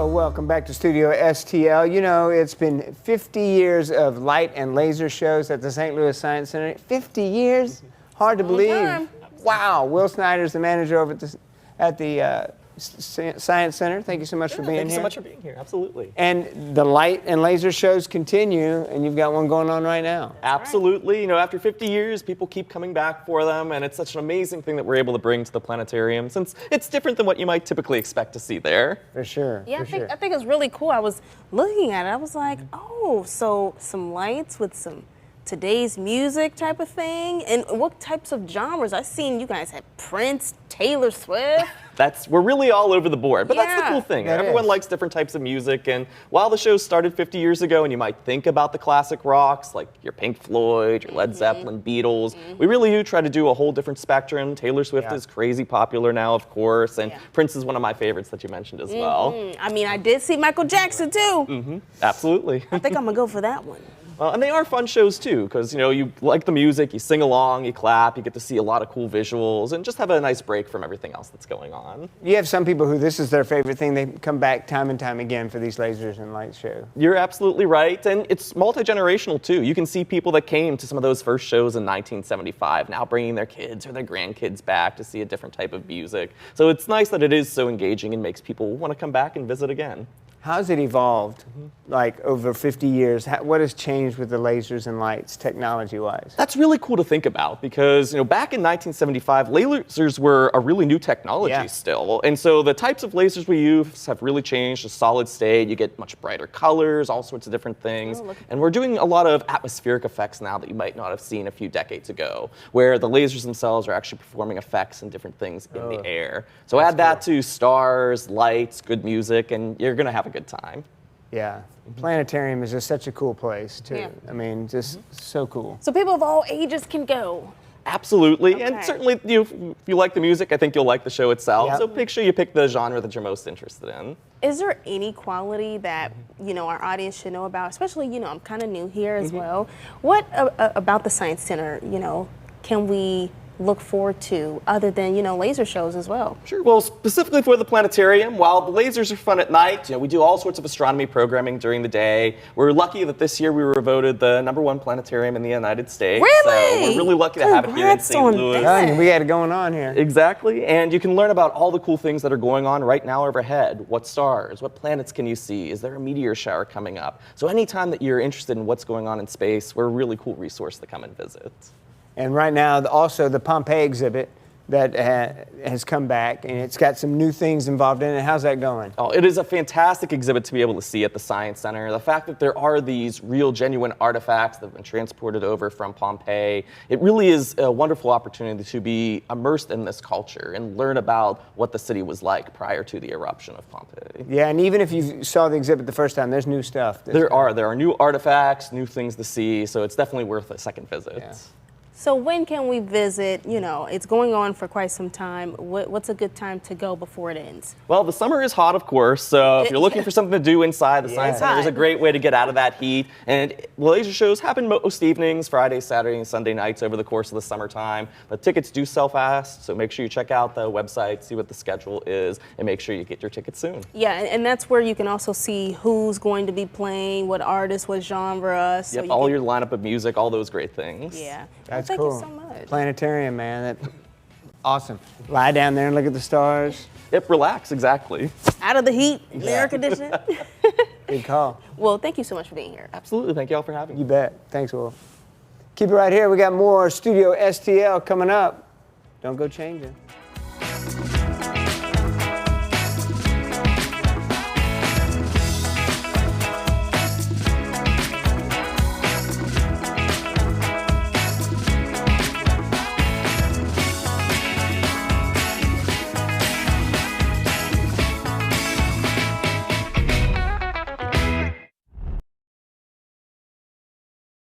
Welcome back to Studio STL. You know, it's been 50 years of light and laser shows at the St. Louis Science Center. 50 years? Hard to believe. Wow. Will Snyder's the manager over at the Science Center. Thank you so much for being here. Thank you so much for being here. Absolutely. And the light and laser shows continue, and you've got one going on right now. Absolutely. You know, after 50 years, people keep coming back for them, and it's such an amazing thing that we're able to bring to the planetarium, since it's different than what you might typically expect to see there. For sure. Yeah, for I think it's really cool. I was looking at it. I was like, oh, so some lights with some today's music type of thing, and what types of genres? I've seen you guys have Prince, Taylor Swift. We're really all over the board, but that's the Yeah. cool thing. That Everyone is. likes different types of music, and while the show started 50 years ago, and you might think about the classic rocks, like your Pink Floyd, your Led Zeppelin, Beatles, we really do try to do a whole different spectrum. Taylor Swift Yeah. is crazy popular now, of course, and Yeah. Prince is one of my favorites that you mentioned as well. I mean, I did see Michael Jackson too. Absolutely. I think I'm gonna go for that one. And they are fun shows too, because you know you like the music, you sing along, you clap, you get to see a lot of cool visuals, and just have a nice break from everything else that's going on. You have some people who this is their favorite thing. They come back time and time again for these lasers and light shows. You're absolutely right, and it's multi-generational too. You can see people that came to some of those first shows in 1975 now bringing their kids or their grandkids back to see a different type of music. So it's nice that it is so engaging and makes people want to come back and visit again. How's it evolved, like over 50 years? What has changed with the lasers and lights, technology-wise? That's really cool to think about because, you know, back in 1975, lasers were a really new technology still. And so the types of lasers we use have really changed to solid state. You get much brighter colors, all sorts of different things. And we're doing a lot of atmospheric effects now that you might not have seen a few decades ago, where the lasers themselves are actually performing effects and different things in the air. So add that to stars, lights, good music, and you're going to have a good time. Yeah. Planetarium is just such a cool place, too. Yeah. I mean, just so cool. So people of all ages can go. Absolutely, Okay. and certainly if you like the music, I think you'll like the show itself. Yep. So make sure you pick the genre that you're most interested in. Is there any quality that, you know, our audience should know about? Especially, you know, I'm kind of new here as well. What about the Science Center, you know, can we look forward to other than, you know, laser shows as well? Sure. Well, specifically for the planetarium, while the lasers are fun at night, you know, we do all sorts of astronomy programming during the day. We're lucky that this year we were voted the #1 planetarium in the United States. Really? So we're really lucky to have it here in Congrats St. on Louis. that. We got it going on here. Exactly, and you can learn about all the cool things that are going on right now overhead. What stars, what planets can you see? Is there a meteor shower coming up? So anytime that you're interested in what's going on in space, we're a really cool resource to come and visit. And right now, also the Pompeii exhibit that has come back, and it's got some new things involved in it. How's that going? Oh, it is a fantastic exhibit to be able to see at the Science Center. The fact that there are these real, genuine artifacts that have been transported over from Pompeii, it really is a wonderful opportunity to be immersed in this culture and learn about what the city was like prior to the eruption of Pompeii. Yeah, and even if you saw the exhibit the first time, there's new stuff. There are new artifacts, new things to see, so it's definitely worth a second visit. Yeah. So when can we visit? You know, it's going on for quite some time. What's a good time to go before it ends? Well, the summer is hot, of course, so if you're looking for something to do inside, the Science Center is a great way to get out of that heat. And laser shows happen most evenings, Friday, Saturday, and Sunday nights over the course of the summertime. But tickets do sell fast, so make sure you check out the website, see what the schedule is, and make sure you get your tickets soon. Yeah, and that's where you can also see who's going to be playing, what artists, what genre. So Yep, all your lineup of music, all those great things. Yeah. That's Thank cool. you so much. Planetarium, man. Awesome. Lie down there and look at the stars. Yep, relax, exactly. Out of the heat, the air conditioning. Good call. Well, thank you so much for being here. Absolutely, thank you all for having me. You bet. Thanks, Will. Keep it right here. We got more Studio STL coming up. Don't go changing.